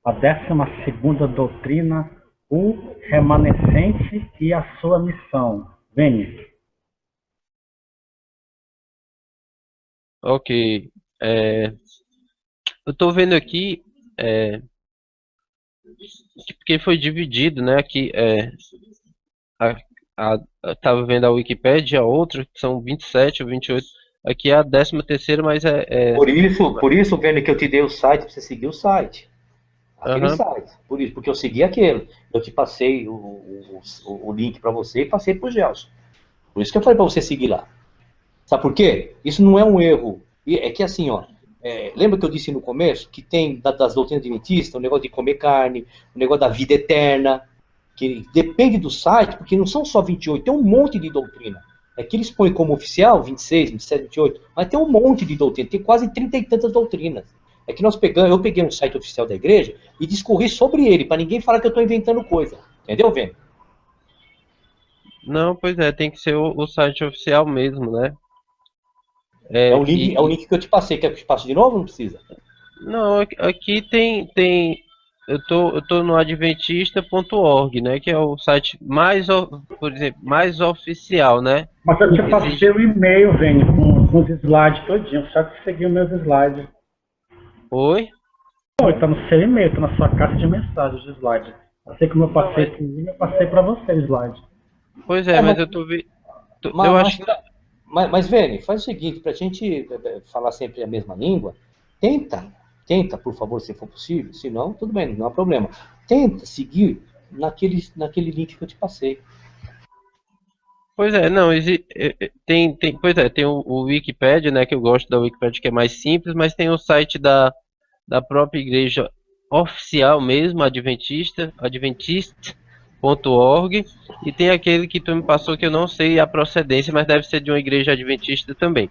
A 12ª doutrina, o remanescente e a sua missão. Vênia. Ok. É, eu estou vendo aqui é, porque foi dividido, né? Aqui a, eu tava vendo a Wikipédia, a outra que são 27 ou 28. Aqui é a 13ª, mas Por isso, Vênia, que eu te dei o site para você seguir o site. Aquele aham. site. Por isso, porque eu segui aquele. Eu te passei o link para você e passei para o Gelson. Por isso que eu falei para você seguir lá. Sabe por quê? Isso não é um erro. É que assim, ó. Lembra que eu disse no começo que tem das doutrinas adventistas o negócio de comer carne, o negócio da vida eterna, que depende do site, porque não são só 28, tem um monte de doutrina. É que eles põem como oficial 26, 27, 28, mas tem um monte de doutrina, tem quase 30 e tantas doutrinas. É que eu peguei um site oficial da igreja e discorri sobre ele, para ninguém falar que eu estou inventando coisa. Entendeu, Vênio? Não, pois é, tem que ser o site oficial mesmo, né? É É, um link, é um link que eu te passei. Quer que eu te passe de novo? Não precisa. não, aqui tem. Eu tô no adventista.org, né? Que é o site mais, por exemplo, mais oficial, né? Mas eu te passei Existe. o e-mail, Vênia, com os slides todinho. Só que seguiu meus slides. Oi? Pô, tá no seu e-mail, tá na sua caixa de mensagens de slide. Assim como eu Não, passei pro Vini, eu passei pra você o slide. pois é, É, mas mas, eu tô vendo. mas, Eu acho mas, que. mas Vênio, faz o seguinte, para a gente falar sempre a mesma língua, tenta, por favor, se for possível, se não, tudo bem, não há problema. Tenta seguir naquele link que eu te passei. Pois é, não, pois é, tem o Wikipedia, né? Que eu gosto da Wikipedia, que é mais simples, mas tem o site da própria igreja oficial mesmo, adventist.org, e tem aquele que tu me passou que eu não sei a procedência, mas deve ser de uma igreja adventista também.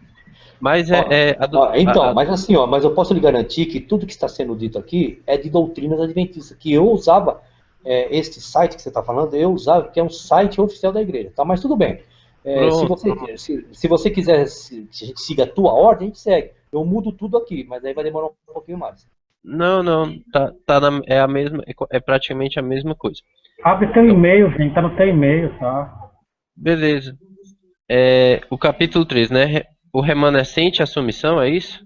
Mas Ó, a do- então, a- mas assim, ó, mas eu posso lhe garantir que tudo que está sendo dito aqui é de doutrinas adventistas, que eu usava, este site que você está falando, eu usava, que é um site oficial da igreja, tá? Mas tudo bem. Se pronto. você, se você quiser que a gente siga a tua ordem, a gente segue. Eu mudo tudo aqui, mas aí vai demorar um pouquinho mais. Não, não, é a mesma, é praticamente a mesma coisa. Abre teu Então, e-mail, Vini, tá no teu e-mail, tá? beleza. O capítulo 3, né? O remanescente e a sua missão, é isso?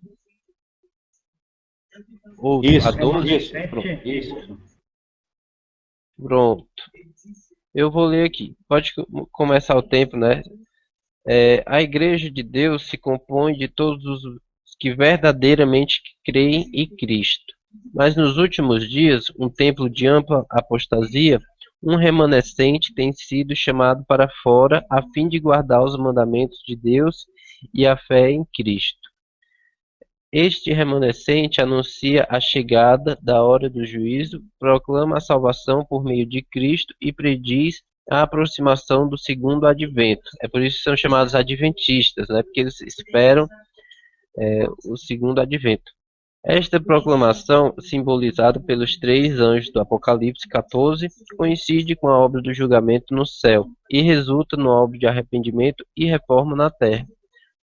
Ou a Isso, 12? isso, Pronto. Remanescente, isso. Pronto. Eu vou ler aqui. Pode começar o tempo, né? A Igreja de Deus se compõe de todos os que verdadeiramente creem em Cristo. Mas nos últimos dias, um templo de ampla apostasia, um remanescente tem sido chamado para fora a fim de guardar os mandamentos de Deus e a fé em Cristo. Este remanescente anuncia a chegada da hora do juízo, proclama a salvação por meio de Cristo e prediz a aproximação do segundo advento. É por isso que são chamados adventistas, né? Porque eles esperam o segundo advento. Esta proclamação, simbolizada pelos três anjos do Apocalipse 14, coincide com a obra do julgamento no céu e resulta numa obra de arrependimento e reforma na terra.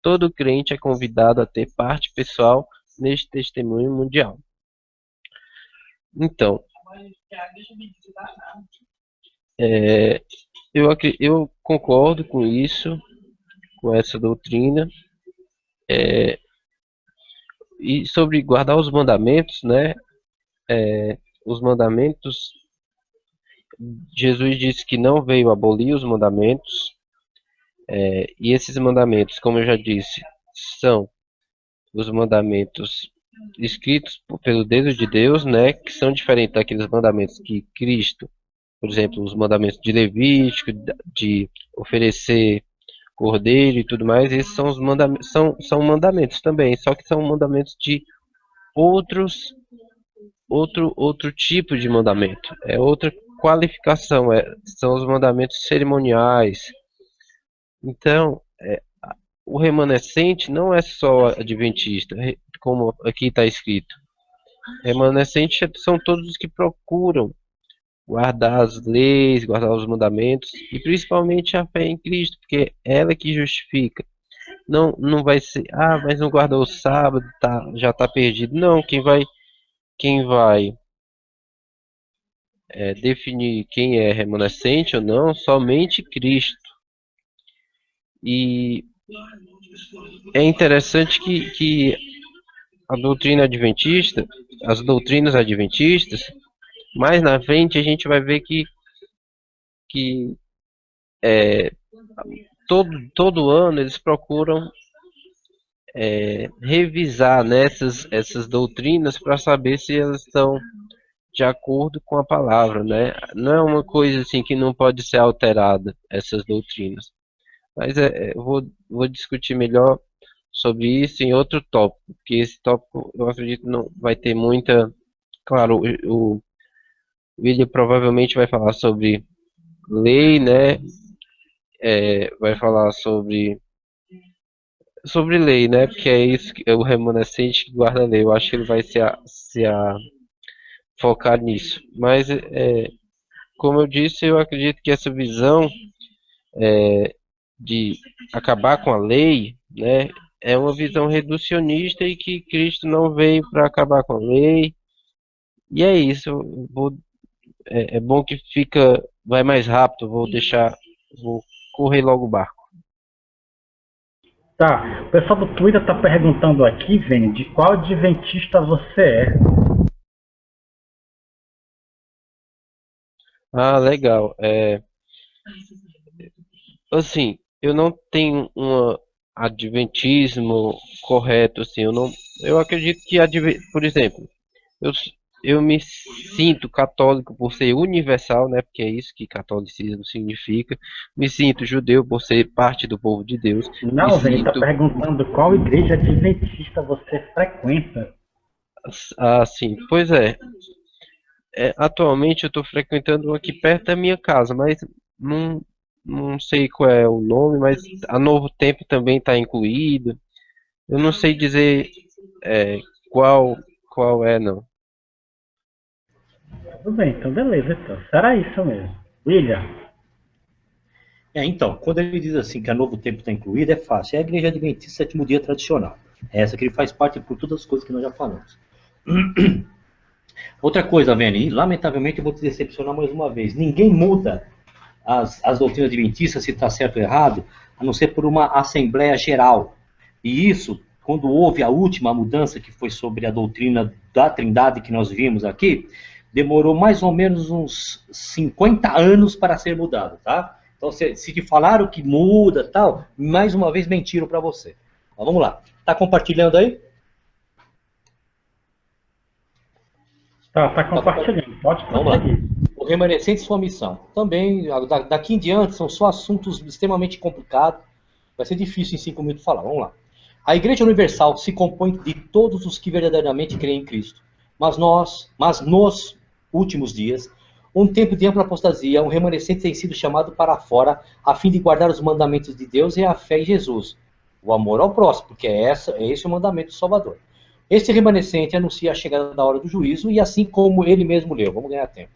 Todo crente é convidado a ter parte pessoal neste testemunho mundial. Então, é, eu concordo com isso, com essa doutrina, e sobre guardar os mandamentos, né? Os mandamentos, Jesus disse que não veio abolir os mandamentos, e esses mandamentos, como eu já disse, são os mandamentos escritos pelo dedo de Deus, né? Que são diferentes daqueles mandamentos que Cristo, por exemplo, os mandamentos de Levítico, de oferecer cordeiro e tudo mais, esses são os mandamentos, são mandamentos também, só que são mandamentos de outros, outro tipo de mandamento, é outra qualificação, são os mandamentos cerimoniais. Então, o remanescente não é só adventista, como aqui está escrito. Remanescente são todos os que procuram guardar as leis, guardar os mandamentos e principalmente a fé em Cristo, porque é ela que justifica. Não, não vai ser, mas não guardou o sábado, tá, já está perdido. Não, quem vai definir quem é remanescente ou não, somente Cristo. E é interessante que a doutrina adventista, as doutrinas adventistas, mais na frente a gente vai ver que todo ano eles procuram revisar, né, essas doutrinas para saber se elas estão de acordo com a palavra, né? Não é uma coisa assim que não pode ser alterada, essas doutrinas. Mas eu vou discutir melhor sobre isso em outro tópico, porque esse tópico eu acredito não vai ter muita. Claro, o William provavelmente vai falar sobre lei, né? Vai falar sobre lei, né? Porque é isso que é o remanescente que guarda a lei. Eu acho que ele vai focar nisso. Mas, como eu disse, eu acredito que essa visão de acabar com a lei, né, é uma visão reducionista e que Cristo não veio para acabar com a lei. E é isso. É bom que vai mais rápido. Vou correr logo o barco. Tá, o pessoal do Twitter tá perguntando aqui, Vini, de qual adventista você é. Ah, legal. Assim, eu não tenho um adventismo correto, assim, eu acredito que, por exemplo, eu, eu me sinto católico por ser universal, né, porque é isso que catolicismo significa, me sinto judeu por ser parte do povo de Deus, me Não, Vini, tá sinto, perguntando qual igreja adventista você frequenta. assim, pois atualmente eu estou frequentando um aqui perto da minha casa, mas não, não sei qual é o nome, mas a Novo Tempo também está incluído. Eu não sei dizer é, qual qual é, não. Tudo bem, então beleza, então. Será isso mesmo. William, Então, quando ele diz assim que a Novo Tempo está incluída, é fácil. É a Igreja Adventista Sétimo Dia tradicional. É essa que ele faz parte por todas as coisas que nós já falamos. Outra coisa, Vene, lamentavelmente eu vou te decepcionar mais uma vez. Ninguém muda as doutrinas adventistas, se está certo ou errado, a não ser por uma Assembleia Geral. E isso, quando houve a última mudança, que foi sobre a doutrina da Trindade que nós vimos aqui, demorou mais ou menos uns 50 anos para ser mudado, tá? Então, se te falaram que muda tal, mais uma vez mentiram para você. Mas vamos lá. Tá compartilhando aí? tá compartilhando, pode Vamos lá. prosseguir. O remanescente e sua missão. Também, daqui em diante, são só assuntos extremamente complicados. Vai ser difícil em 5 minutos falar. Vamos lá. A Igreja Universal se compõe de todos os que verdadeiramente creem em Cristo. Mas nos últimos dias, um tempo de ampla apostasia, um remanescente tem sido chamado para fora a fim de guardar os mandamentos de Deus e a fé em Jesus. O amor ao próximo, porque é esse o mandamento do Salvador. Este remanescente anuncia a chegada da hora do juízo e assim como ele mesmo leu. Vamos ganhar tempo.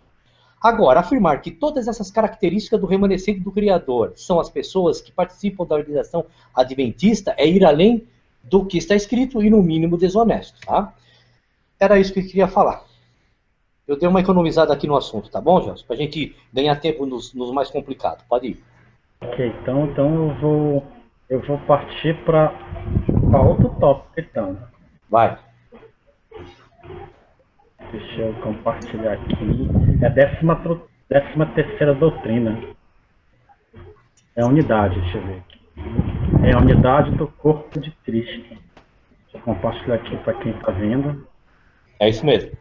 Agora, afirmar que todas essas características do remanescente do Criador são as pessoas que participam da organização adventista é ir além do que está escrito e, no mínimo, desonesto. Tá? Era isso que eu queria falar. Eu dei uma economizada aqui no assunto, tá bom, Gelson? Para a gente ganhar tempo nos mais complicados. Pode ir. Ok, então eu vou partir para outro tópico, então. Vai. Deixa eu compartilhar aqui. É a 13ª doutrina. É a unidade, deixa eu ver aqui. É a unidade do corpo de Cristo. Deixa eu compartilhar aqui para quem está vendo. É isso mesmo.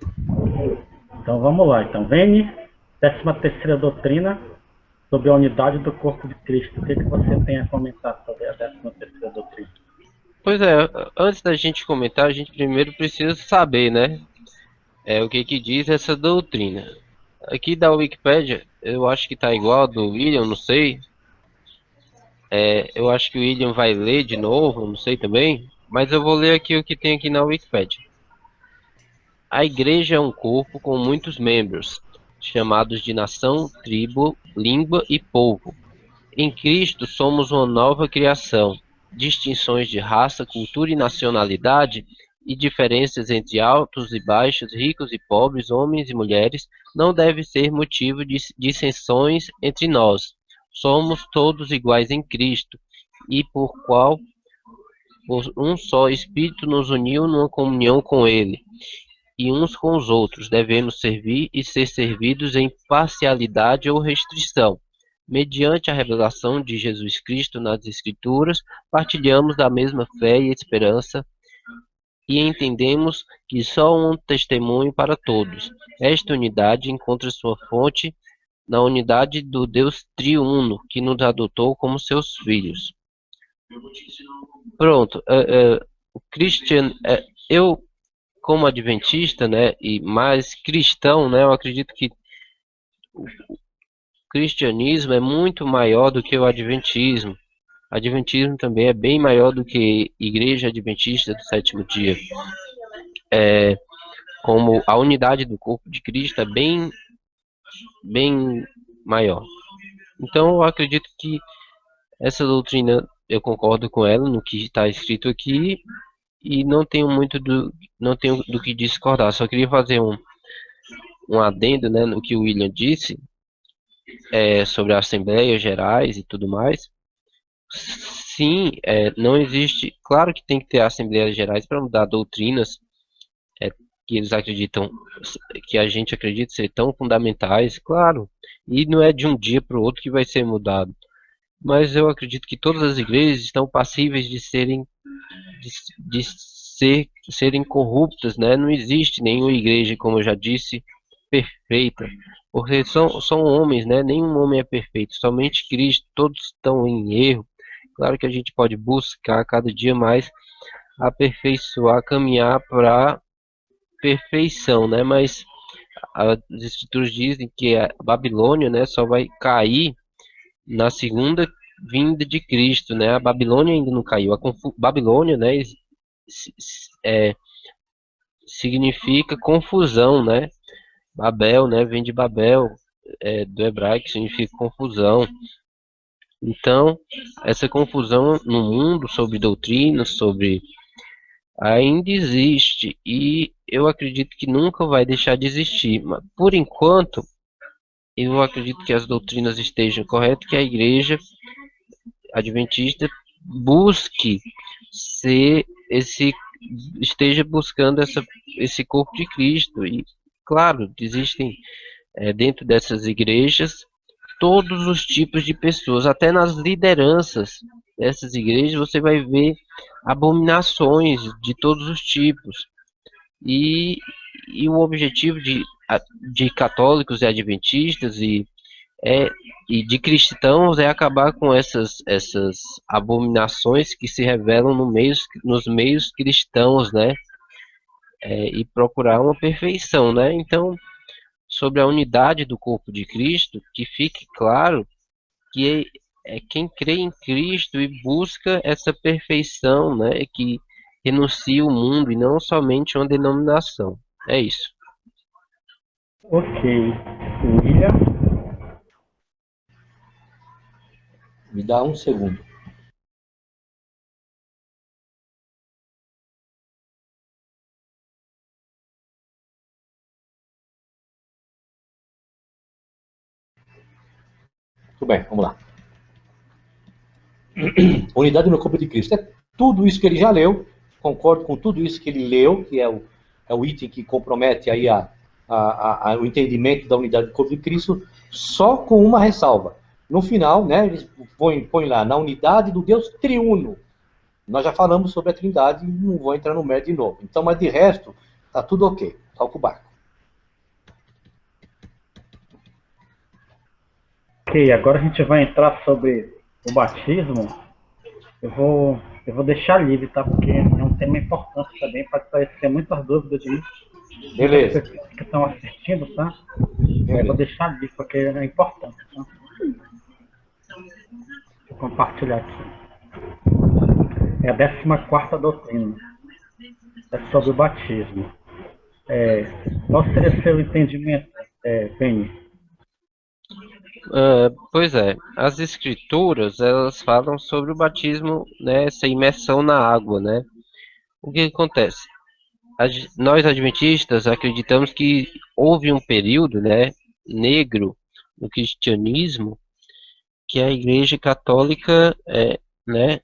Então vamos lá. Então, Vene, 13ª doutrina sobre a unidade do corpo de Cristo. O que você tem a comentar sobre a 13ª doutrina? Pois é, antes da gente comentar, a gente primeiro precisa saber, né? O que diz essa doutrina. Aqui da Wikipédia, eu acho que está igual a do William, não sei. Eu acho que o William vai ler de novo, não sei também. Mas eu vou ler aqui o que tem aqui na Wikipédia. A igreja é um corpo com muitos membros, chamados de nação, tribo, língua e povo. Em Cristo somos uma nova criação. Distinções de raça, cultura e nacionalidade e diferenças entre altos e baixos, ricos e pobres, homens e mulheres, não deve ser motivo de dissensões entre nós. Somos todos iguais em Cristo, e por um só Espírito nos uniu numa comunhão com Ele, e uns com os outros devemos servir e ser servidos em parcialidade ou restrição. Mediante a revelação de Jesus Cristo nas Escrituras, partilhamos da mesma fé e esperança e entendemos que só um testemunho para todos. Esta unidade encontra sua fonte na unidade do Deus triuno, que nos adotou como seus filhos. Pronto, o Christian, eu como adventista, né, e mais cristão, né, eu acredito que o cristianismo é muito maior do que o adventismo. Adventismo também é bem maior do que Igreja Adventista do Sétimo Dia. Como a unidade do corpo de Cristo é bem maior. Então eu acredito que essa doutrina, eu concordo com ela no que está escrito aqui e não tenho do que discordar. Só queria fazer um adendo, né, no que o William disse sobre Assembleias Gerais e tudo mais. Sim, não existe. Claro que tem que ter Assembleias Gerais para mudar doutrinas que eles acreditam, que a gente acredita ser tão fundamentais, claro. E não é de um dia para o outro que vai ser mudado. Mas eu acredito que todas as igrejas estão passíveis de serem corruptas, né? Não existe nenhuma igreja, como eu já disse, perfeita, porque são homens, né? Nenhum homem é perfeito, somente Cristo. Todos estão em erro. Claro que a gente pode buscar cada dia mais aperfeiçoar, caminhar para perfeição, né? Mas as escrituras dizem que a Babilônia, né, só vai cair na segunda vinda de Cristo, né? A Babilônia ainda não caiu. Babilônia, né, significa confusão, né? Babel, né, vem de Babel, do hebraico, significa confusão. Então, essa confusão no mundo sobre doutrinas, ainda existe e eu acredito que nunca vai deixar de existir. Mas, por enquanto, eu acredito que as doutrinas estejam corretas, que a igreja adventista esteja buscando esse corpo de Cristo. E, claro, existem dentro dessas igrejas todos os tipos de pessoas, até nas lideranças dessas igrejas você vai ver abominações de todos os tipos. E o objetivo de católicos e adventistas e de cristãos é acabar com essas abominações que se revelam nos meios cristãos, né? E procurar uma perfeição, né? Então, sobre a unidade do corpo de Cristo, que fique claro que quem crê em Cristo e busca essa perfeição, né, que renuncia o mundo e não somente uma denominação. É isso. Ok. William? Me dá um segundo. Tudo bem, vamos lá. Unidade no corpo de Cristo. É tudo isso que ele já leu, concordo com tudo isso que ele leu, que é o item que compromete aí o entendimento da unidade do corpo de Cristo, só com uma ressalva. No final, né, eles põem lá, na unidade do Deus triuno. Nós já falamos sobre a Trindade e não vou entrar no mérito de novo. Então, mas de resto, tá tudo ok. Toca o barco. Ok, agora a gente vai entrar sobre o batismo. Eu vou deixar livre, tá? Porque é um tema importante também, para esclarecer muitas dúvidas de Beleza. pessoas que estão assistindo, tá? Beleza. Eu vou deixar livre, porque é importante, tá? Vou compartilhar aqui. É a 14ª doutrina. É sobre o batismo. Qual seria seu entendimento, Penny? Pois é, as escrituras elas falam sobre o batismo, né, essa imersão na água, né? O que acontece? Nós adventistas acreditamos que houve um período, né, negro no cristianismo, que a Igreja Católica, né,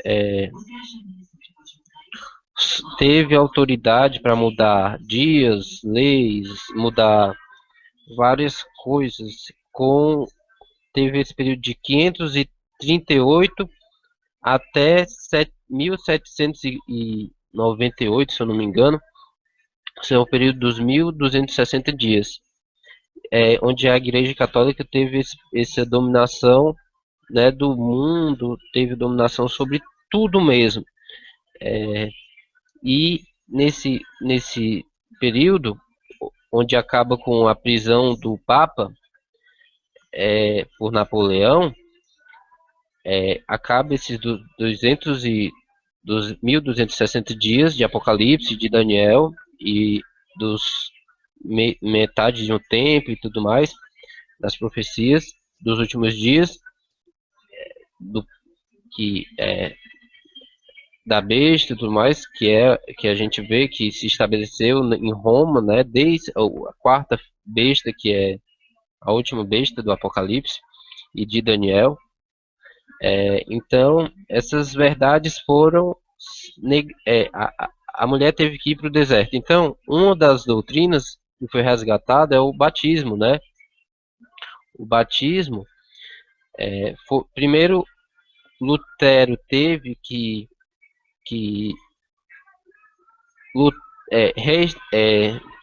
é, teve autoridade para mudar dias, leis, mudar várias coisas. Teve esse período de 538 até 1798, se eu não me engano. Esse é o período dos 1260 dias, onde a Igreja Católica teve essa dominação, né, do mundo, teve dominação sobre tudo mesmo. E nesse período, onde acaba com a prisão do Papa por Napoleão, acaba esses 1260 dias de Apocalipse, de Daniel, e dos metade de um tempo e tudo mais, das profecias dos últimos dias, que da besta e tudo mais, que a gente vê que se estabeleceu em Roma, né, desde a quarta besta, que é a última besta do Apocalipse e de Daniel. Então, essas verdades foram... a mulher teve que ir para o deserto. Então, uma das doutrinas que foi resgatada é o batismo, né? O batismo, primeiro, Lutero teve que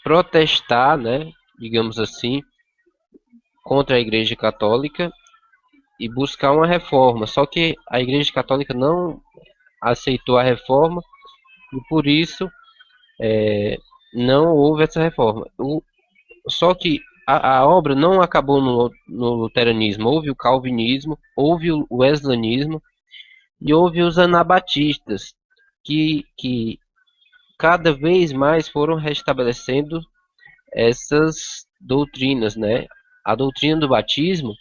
protestar, né, digamos assim, contra a Igreja Católica e buscar uma reforma. Só que a Igreja Católica não aceitou a reforma e por isso não houve essa reforma. Só que a obra não acabou no luteranismo. Houve o calvinismo, houve o wesleyanismo e houve os anabatistas, que cada vez mais foram restabelecendo essas doutrinas, né? A doutrina do batismo,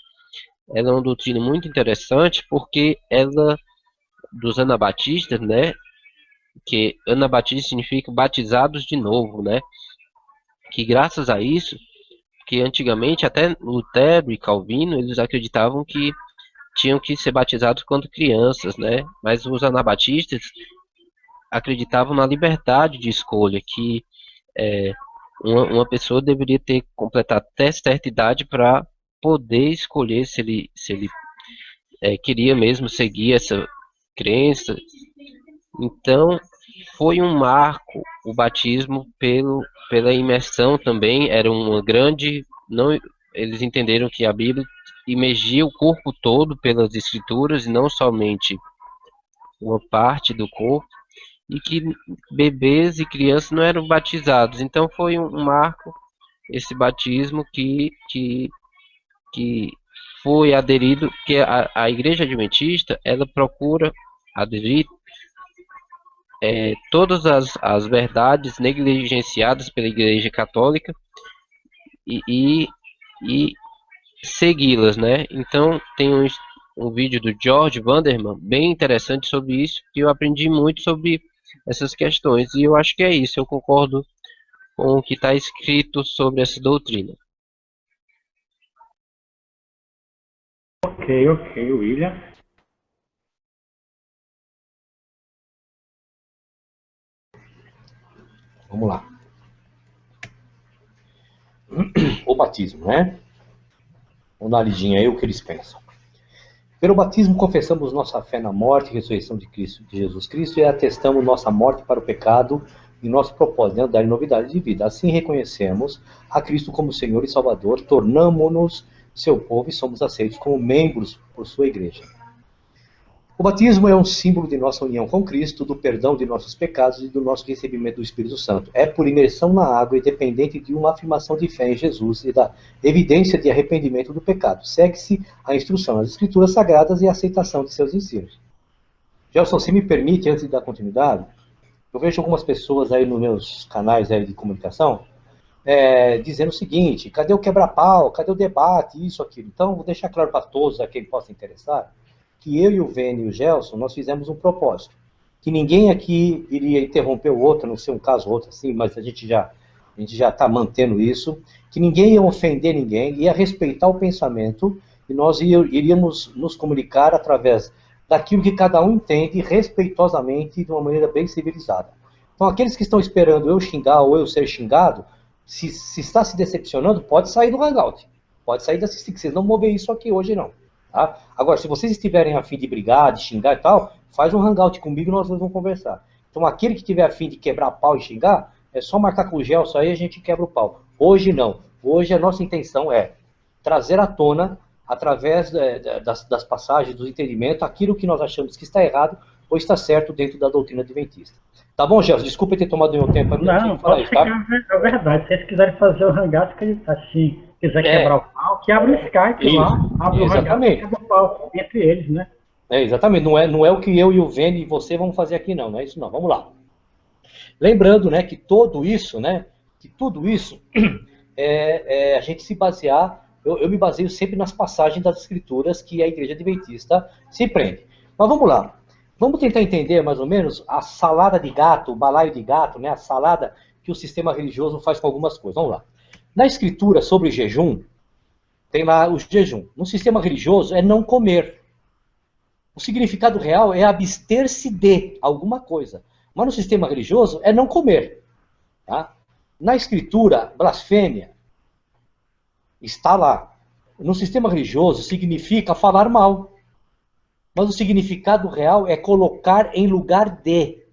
ela é uma doutrina muito interessante porque ela, dos anabatistas, né? Que anabatista significa batizados de novo, né? Que graças a isso, que antigamente até Lutero e Calvino, eles acreditavam que tinham que ser batizados quando crianças, né? Mas os anabatistas acreditavam na liberdade de escolha, que uma pessoa deveria ter completado até certa idade para poder escolher se ele queria mesmo seguir essa crença. Então, foi um marco o batismo pela imersão também. Era uma grande... Não, eles entenderam que a Bíblia imergia o corpo todo pelas escrituras e não somente uma parte do corpo, e que bebês e crianças não eram batizados. Então foi um marco esse batismo que foi aderido, que a Igreja Adventista, ela procura aderir todas as verdades negligenciadas pela Igreja Católica e segui-las, né? Então tem um vídeo do George Vanderman bem interessante sobre isso, que eu aprendi muito sobre essas questões, e eu acho que é isso, eu concordo com o que está escrito sobre essa doutrina. Ok, William. Vamos lá. O batismo, né? Vamos dar uma lidinha aí o que eles pensam. Pelo batismo confessamos nossa fé na morte e ressurreição de Jesus Cristo e atestamos nossa morte para o pecado e nosso propósito de dar em novidade de vida. Assim reconhecemos a Cristo como Senhor e Salvador, tornamo-nos seu povo e somos aceitos como membros por sua igreja. O batismo é um símbolo de nossa união com Cristo, do perdão de nossos pecados e do nosso recebimento do Espírito Santo. É por imersão na água e dependente de uma afirmação de fé em Jesus e da evidência de arrependimento do pecado. Segue-se a instrução nas Escrituras Sagradas e a aceitação de seus ensinos. Gelson, se me permite, antes de dar continuidade, eu vejo algumas pessoas aí nos meus canais aí de comunicação dizendo o seguinte: cadê o quebra-pau? Cadê o debate? Isso, aquilo. Então, vou deixar claro para todos a quem possa interessar que eu e o Vênio e o Gelson, nós fizemos um propósito. que ninguém aqui iria interromper o outro, a não ser um caso ou outro assim, mas a gente já está mantendo isso, que ninguém ia ofender ninguém, ia respeitar o pensamento, e nós iríamos nos comunicar através daquilo que cada um entende respeitosamente de uma maneira bem civilizada. Então, aqueles que estão esperando eu xingar ou eu ser xingado, se está se decepcionando, pode sair do Hangout. Pode sair da assistir, que vocês não vão ver isso aqui hoje, não. Tá? Agora, se vocês estiverem a fim de brigar, de xingar e tal, faz um Hangout comigo e nós vamos conversar. Então, aquele que tiver a fim de quebrar pau e xingar, é só marcar com o Gelson aí e a gente quebra o pau. Hoje não. Hoje a nossa intenção é trazer à tona, através das passagens, do entendimento, aquilo que nós achamos que está errado ou está certo dentro da doutrina adventista. Tá bom, Gelson? Desculpa ter tomado meu tempo. Não, pode isso, ficar, tá? é verdade. Se vocês quiserem fazer o Hangout, assim, quiser quebrar o pau, que abre o Skype Isso, lá, abre o Hangout exatamente. e quebra o pau entre eles, né? Exatamente. Não é o que eu e o Vene e você vamos fazer aqui, não. Não é isso, não. Vamos lá. Lembrando, né, que tudo isso, a gente se basear, eu me baseio sempre nas passagens das Escrituras que a Igreja Adventista se prende. Mas vamos lá. Vamos tentar entender mais ou menos a salada de gato, o balaio de gato, né, a salada que o sistema religioso faz com algumas coisas. Vamos lá. Na Escritura sobre jejum, tem lá o jejum. No sistema religioso é não comer. O significado real é abster-se de alguma coisa. Mas no sistema religioso é não comer. Tá? Na Escritura, blasfêmia está lá. No sistema religioso significa falar mal. Mas o significado real é colocar em lugar de.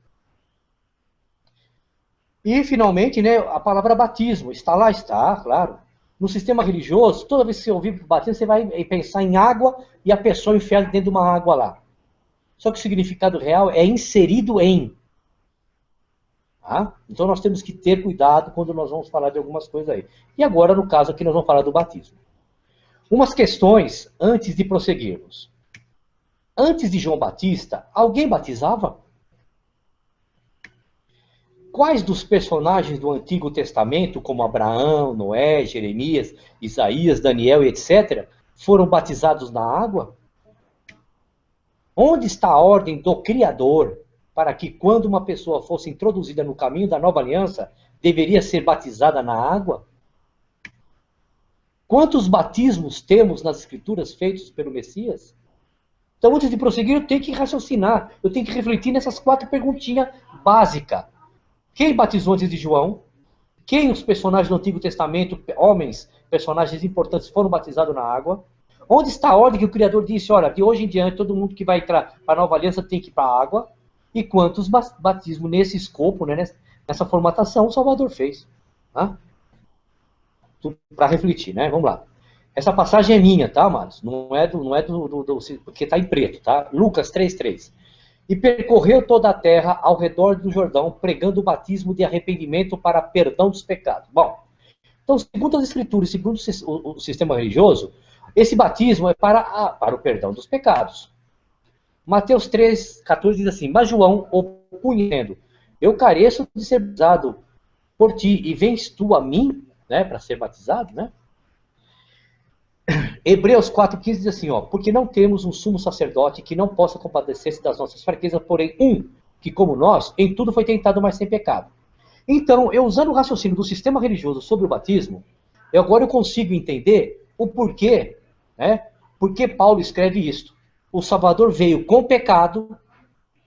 E, finalmente, né, a palavra batismo. Está lá? Está, claro. No sistema religioso, toda vez que você ouvir batismo, você vai pensar em água e a pessoa enfiada dentro de uma água lá. Só que o significado real é inserido em. Tá? Então nós temos que ter cuidado quando nós vamos falar de algumas coisas aí. E agora, no caso aqui, nós vamos falar do batismo. Umas questões antes de prosseguirmos. Antes de João Batista, alguém batizava? Quais dos personagens do Antigo Testamento, como Abraão, Noé, Jeremias, Isaías, Daniel e etc., foram batizados na água? Onde está a ordem do Criador para que, quando uma pessoa fosse introduzida no caminho da nova aliança, deveria ser batizada na água? Quantos batismos temos nas Escrituras feitos pelo Messias? Então, antes de prosseguir, eu tenho que raciocinar, eu tenho que refletir nessas 4 perguntinhas básicas. Quem batizou antes de João? Quem os personagens do Antigo Testamento, homens, personagens importantes, foram batizados na água? Onde está a ordem que o Criador disse, olha, de hoje em diante, todo mundo que vai entrar para a nova aliança tem que ir para a água? E quantos batismos nesse escopo, né, nessa formatação, o Salvador fez? Tá? Para refletir, né? Vamos lá. Essa passagem é minha, tá, amados? Não é porque está em preto, tá? Lucas 3:3. E percorreu toda a terra ao redor do Jordão, pregando o batismo de arrependimento para perdão dos pecados. Bom, então, segundo as Escrituras, segundo o sistema religioso, esse batismo é para o perdão dos pecados. Mateus 3:14 diz assim, mas João, opunhando, eu careço de ser batizado por ti, e vens tu a mim, né, para ser batizado, né? Hebreus 4:15 diz assim, ó, porque não temos um sumo sacerdote que não possa compadecer-se das nossas fraquezas, porém que como nós, em tudo foi tentado, mas sem pecado. Então, eu usando o raciocínio do sistema religioso sobre o batismo, agora eu consigo entender o porquê, né? Porque Paulo escreve isto. O Salvador veio com pecado,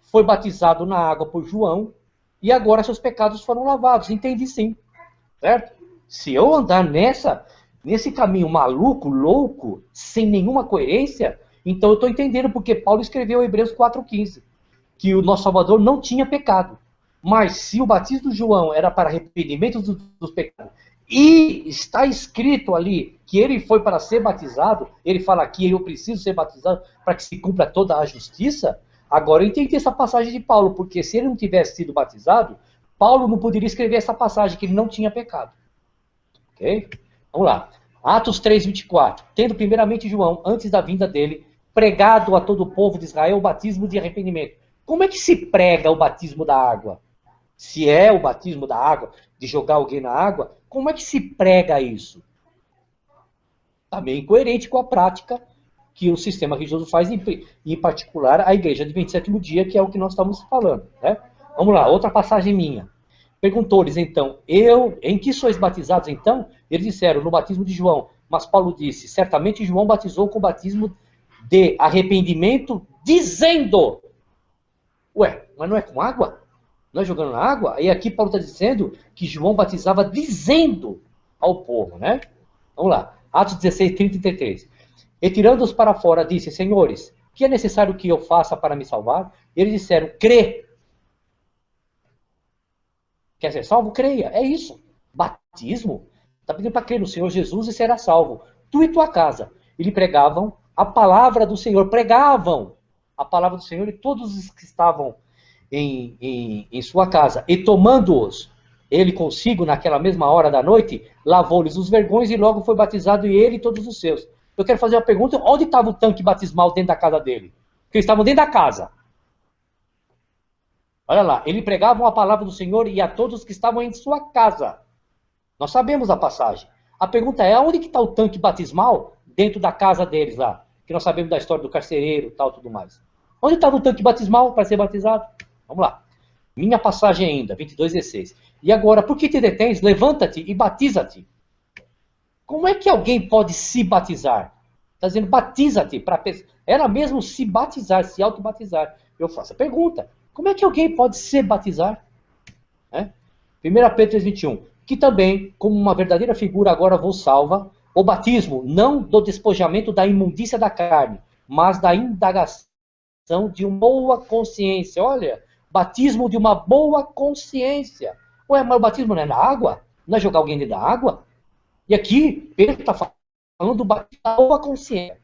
foi batizado na água por João, e agora seus pecados foram lavados. Entendi sim, certo? Se eu andar nesse caminho maluco, louco, sem nenhuma coerência, então eu estou entendendo porque Paulo escreveu em Hebreus 4:15, que o nosso Salvador não tinha pecado. Mas se o batismo de João era para arrependimento dos pecados, e está escrito ali que ele foi para ser batizado, ele fala aqui, eu preciso ser batizado para que se cumpra toda a justiça, agora eu entendi essa passagem de Paulo, porque se ele não tivesse sido batizado, Paulo não poderia escrever essa passagem, que ele não tinha pecado. Ok? Vamos lá. Atos 3:24. Tendo primeiramente João, antes da vinda dele, pregado a todo o povo de Israel o batismo de arrependimento. Como é que se prega o batismo da água? Se é o batismo da água, de jogar alguém na água, como é que se prega isso? Está meio incoerente com a prática que o sistema religioso faz, em particular a Igreja Adventista do Sétimo Dia, que é o que nós estamos falando. Né? Vamos lá, outra passagem minha. Perguntou-lhes então, em que sois batizados então? Eles disseram, no batismo de João. Mas Paulo disse, certamente João batizou com o batismo de arrependimento, dizendo... Ué, mas não é com água? Não é jogando na água? E aqui Paulo está dizendo que João batizava dizendo ao povo, né? Vamos lá, Atos 16, 30 e 33. E tirando-os para fora, disse, senhores, que é necessário que eu faça para me salvar? Eles disseram, crê. Quer ser salvo? Creia. É isso. Batismo. Está pedindo para crer no Senhor Jesus e será salvo. Tu e tua casa. E lhe pregavam a palavra do Senhor. Pregavam a palavra do Senhor e todos os que estavam em sua casa. E tomando-os, ele consigo, naquela mesma hora da noite, lavou-lhes os vergões e logo foi batizado ele e todos os seus. Eu quero fazer uma pergunta. Onde estava o tanque batismal dentro da casa dele? Porque eles estavam dentro da casa. Olha lá, ele pregava a palavra do Senhor e a todos que estavam em sua casa. Nós sabemos a passagem. A pergunta é, onde que está o tanque batismal dentro da casa deles lá? Que nós sabemos da história do carcereiro e tal, tudo mais. Onde estava o tanque batismal para ser batizado? Vamos lá. Minha passagem ainda, 22:16. E agora, por que te detens? Levanta-te e batiza-te. Como é que alguém pode se batizar? Está dizendo, batiza-te. Ela mesmo se batizar, se autobatizar. Eu faço a pergunta. Como é que alguém pode se batizar? 1 Pedro 3:21. Que também, como uma verdadeira figura, agora vos salva, o batismo, não do despojamento da imundícia da carne, mas da indagação de uma boa consciência. Olha, batismo de uma boa consciência. Ué, mas o batismo não é na água? Não é jogar alguém dentro da água? E aqui, Pedro está falando do batismo da boa consciência.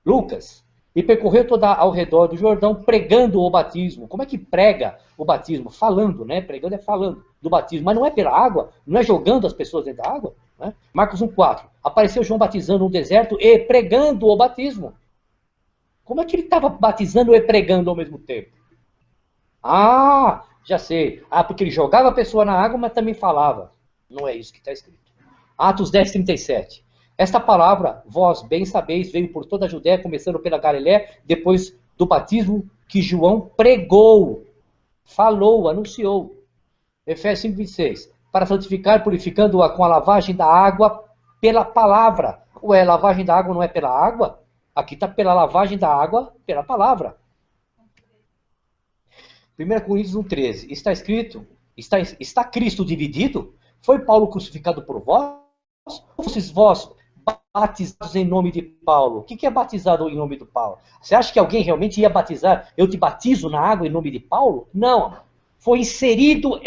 Lucas. E percorreu toda ao redor do Jordão, pregando o batismo. Como é que prega o batismo? Falando, né? Pregando é falando do batismo. Mas não é pela água, não é jogando as pessoas dentro da água. Né? Marcos 1:4. Apareceu João batizando no deserto e pregando o batismo. Como é que ele estava batizando e pregando ao mesmo tempo? Ah, já sei. Ah, porque ele jogava a pessoa na água, mas também falava. Não é isso que está escrito. Atos 10:37. Esta palavra, vós bem sabeis, veio por toda a Judéia, começando pela Galiléia, depois do batismo que João pregou, falou, anunciou. Efésios 5:26. Para santificar, purificando-a com a lavagem da água pela palavra. Ué, lavagem da água não é pela água? Aqui está pela lavagem da água pela palavra. 1 Coríntios 1:13. Está escrito, está Cristo dividido? Foi Paulo crucificado por vós? Ou vocês vós batizados em nome de Paulo? O que é batizado em nome de Paulo? Você acha que alguém realmente ia batizar? Eu te batizo na água em nome de Paulo? Não. Foi inserido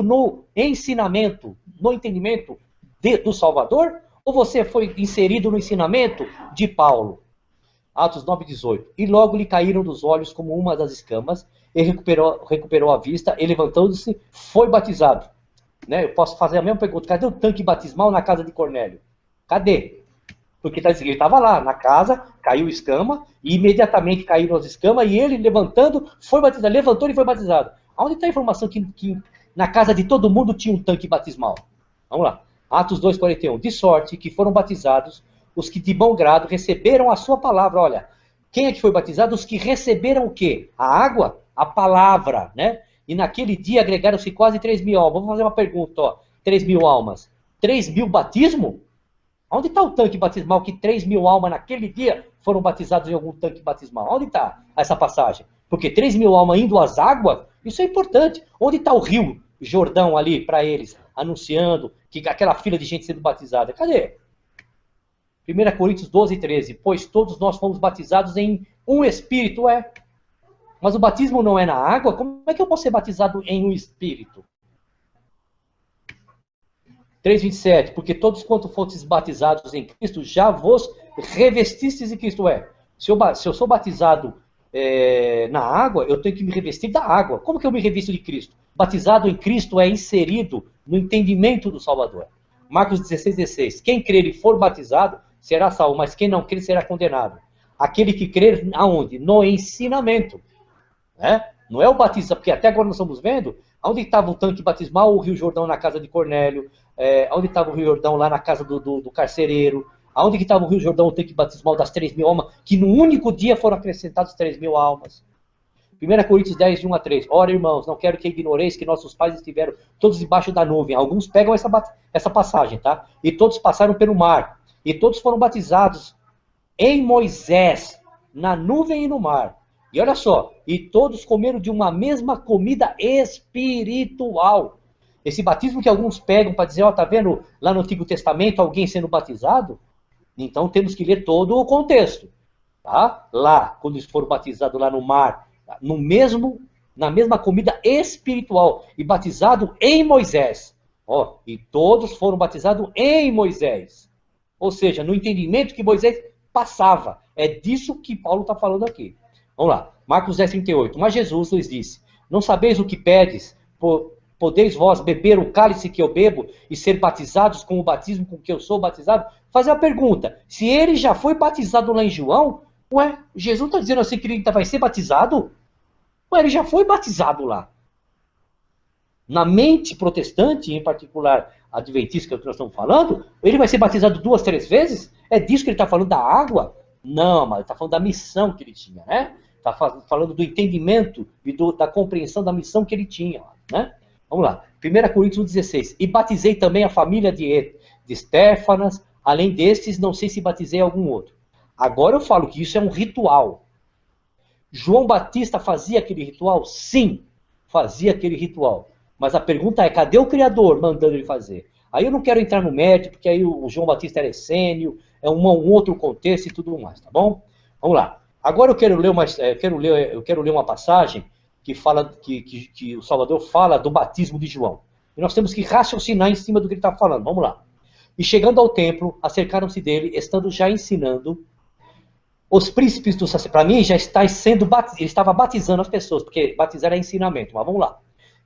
no ensinamento, no entendimento do Salvador? Ou você foi inserido no ensinamento de Paulo? Atos 9:18. E logo lhe caíram dos olhos como uma das escamas, e recuperou a vista, e levantando-se, foi batizado. Né? Eu posso fazer a mesma pergunta. Cadê o tanque batismal na casa de Cornélio? Cadê? Porque está dizendo que ele estava lá, na casa, caiu escama, e imediatamente caíram as escamas, e ele, levantando, foi batizado. Levantou e foi batizado. Onde está a informação que na casa de todo mundo tinha um tanque batismal? Vamos lá. Atos 2:41. De sorte que foram batizados os que de bom grado receberam a sua palavra. Olha, quem é que foi batizado? Os que receberam o quê? A água? A palavra, né? E naquele dia agregaram-se quase 3.000 almas. Vamos fazer uma pergunta, ó. 3.000 almas. 3.000 batismo? Onde está o tanque batismal que 3.000 almas naquele dia foram batizados em algum tanque batismal? Onde está essa passagem? Porque 3.000 almas indo às águas, isso é importante. Onde está o rio Jordão ali para eles, anunciando que aquela fila de gente sendo batizada? Cadê? 1 Coríntios 12:13. Pois todos nós fomos batizados em um Espírito, Mas o batismo não é na água? Como é que eu posso ser batizado em um Espírito? 3:27. Porque todos quanto fostes batizados em Cristo, já vos revestistes em Cristo. Se eu sou batizado na água, eu tenho que me revestir da água. Como que eu me revisto de Cristo? Batizado em Cristo é inserido no entendimento do Salvador. Marcos 16:16. Quem crer e for batizado será salvo, mas quem não crer será condenado. Aquele que crer aonde? No ensinamento. Não é o batismo, porque até agora nós estamos vendo onde estava o tanque batismal, o Rio Jordão na casa de Cornélio, onde estava o Rio Jordão lá na casa do carcereiro, Aonde que estava o Rio Jordão, o tanque batismal das 3.000 almas, que no único dia foram acrescentados 3.000 almas? 1 Coríntios 10, de 1 a 3. Ora, irmãos, não quero que ignoreis que nossos pais estiveram todos debaixo da nuvem. Alguns pegam essa passagem, tá? E todos passaram pelo mar. E todos foram batizados em Moisés, na nuvem e no mar. E olha só, e todos comeram de uma mesma comida espiritual. Esse batismo que alguns pegam para dizer, ó, tá vendo lá no Antigo Testamento alguém sendo batizado? Então temos que ler todo o contexto. Tá? Lá, quando eles foram batizados lá no mar, na mesma comida espiritual, e batizado em Moisés. Ó, e todos foram batizados em Moisés. Ou seja, no entendimento que Moisés passava. É disso que Paulo está falando aqui. Vamos lá, Marcos 10, 38. Mas Jesus lhes disse, não sabeis o que pedes, podeis vós beber o cálice que eu bebo e ser batizados com o batismo com que eu sou batizado? Fazer a pergunta, se ele já foi batizado lá em João, ué, Jesus está dizendo assim que ele vai ser batizado? Ué, ele já foi batizado lá. Na mente protestante, em particular adventista que nós estamos falando, ele vai ser batizado 2, 3 vezes? É disso que ele está falando, da água? Não, mas ele está falando da missão que ele tinha, né? Está falando do entendimento e da compreensão da missão que ele tinha, né? Vamos lá, 1 Coríntios 16. E batizei também a família de Estéfanas, além destes, não sei se batizei algum outro. Agora eu falo que isso é um ritual. João Batista fazia aquele ritual? Sim, fazia aquele ritual. Mas a pergunta é, cadê o Criador mandando ele fazer? Aí eu não quero entrar no mérito, porque aí o João Batista era essênio, é um outro contexto e tudo mais, tá bom? Vamos lá. Agora eu quero ler uma passagem que fala que o Salvador fala do batismo de João. E nós temos que raciocinar em cima do que ele está falando. Vamos lá. E chegando ao templo, acercaram-se dele, estando já ensinando, os príncipes do sacerdote. Para mim, já está sendo ele estava batizando as pessoas, porque batizar é ensinamento, mas vamos lá.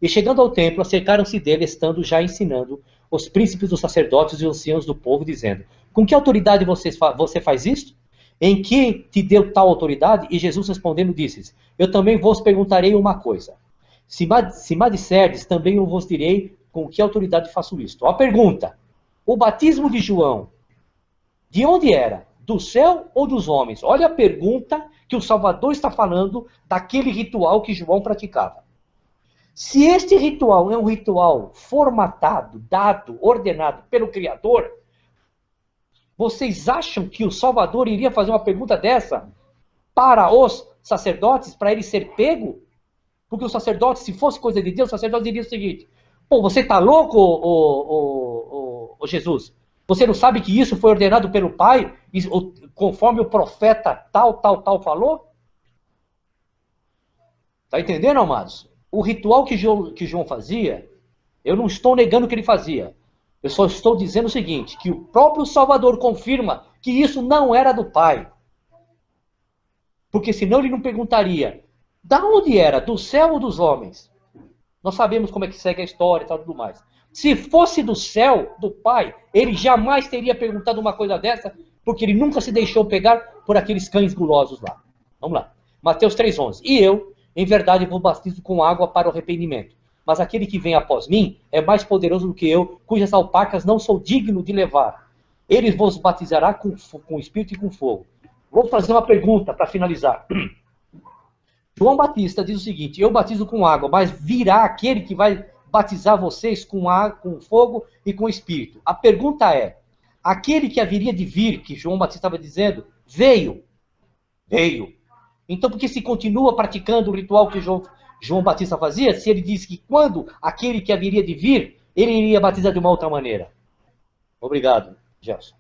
E chegando ao templo, acercaram-se dele, estando já ensinando, os príncipes dos sacerdotes e os anciãos do povo, dizendo, com que autoridade você faz isto? Em que te deu tal autoridade? E Jesus respondendo disse, eu também vos perguntarei uma coisa. Se me disserdes, também eu vos direi com que autoridade faço isto. A pergunta, o batismo de João, de onde era? Do céu ou dos homens? Olha a pergunta que o Salvador está falando daquele ritual que João praticava. Se este ritual é um ritual formatado, dado, ordenado pelo Criador, vocês acham que o Salvador iria fazer uma pergunta dessa para os sacerdotes, para ele ser pego? Porque os sacerdotes, se fosse coisa de Deus, os sacerdotes diriam o seguinte, pô, você está louco, ô Jesus? Você não sabe que isso foi ordenado pelo Pai, conforme o profeta tal falou? Está entendendo, amados? O ritual que João fazia, eu não estou negando que ele fazia. Eu só estou dizendo o seguinte, que o próprio Salvador confirma que isso não era do Pai. Porque senão ele não perguntaria, da onde era? Do céu ou dos homens? Nós sabemos como é que segue a história e tal, tudo mais. Se fosse do céu, do Pai, ele jamais teria perguntado uma coisa dessa, porque ele nunca se deixou pegar por aqueles cães gulosos lá. Vamos lá. Mateus 3,11. E eu, em verdade, vos batizo com água para o arrependimento. Mas aquele que vem após mim é mais poderoso do que eu, cujas alpacas não sou digno de levar. Ele vos batizará com espírito e com fogo. Vou fazer uma pergunta para finalizar. João Batista diz o seguinte, eu batizo com água, mas virá aquele que vai batizar vocês com água, com fogo e com espírito. A pergunta é, aquele que haveria de vir, que João Batista estava dizendo, veio. Então por que se continua praticando o ritual que João Batista fazia, se ele disse que quando aquele que haveria de vir, ele iria batizar de uma outra maneira? Obrigado, Gelson.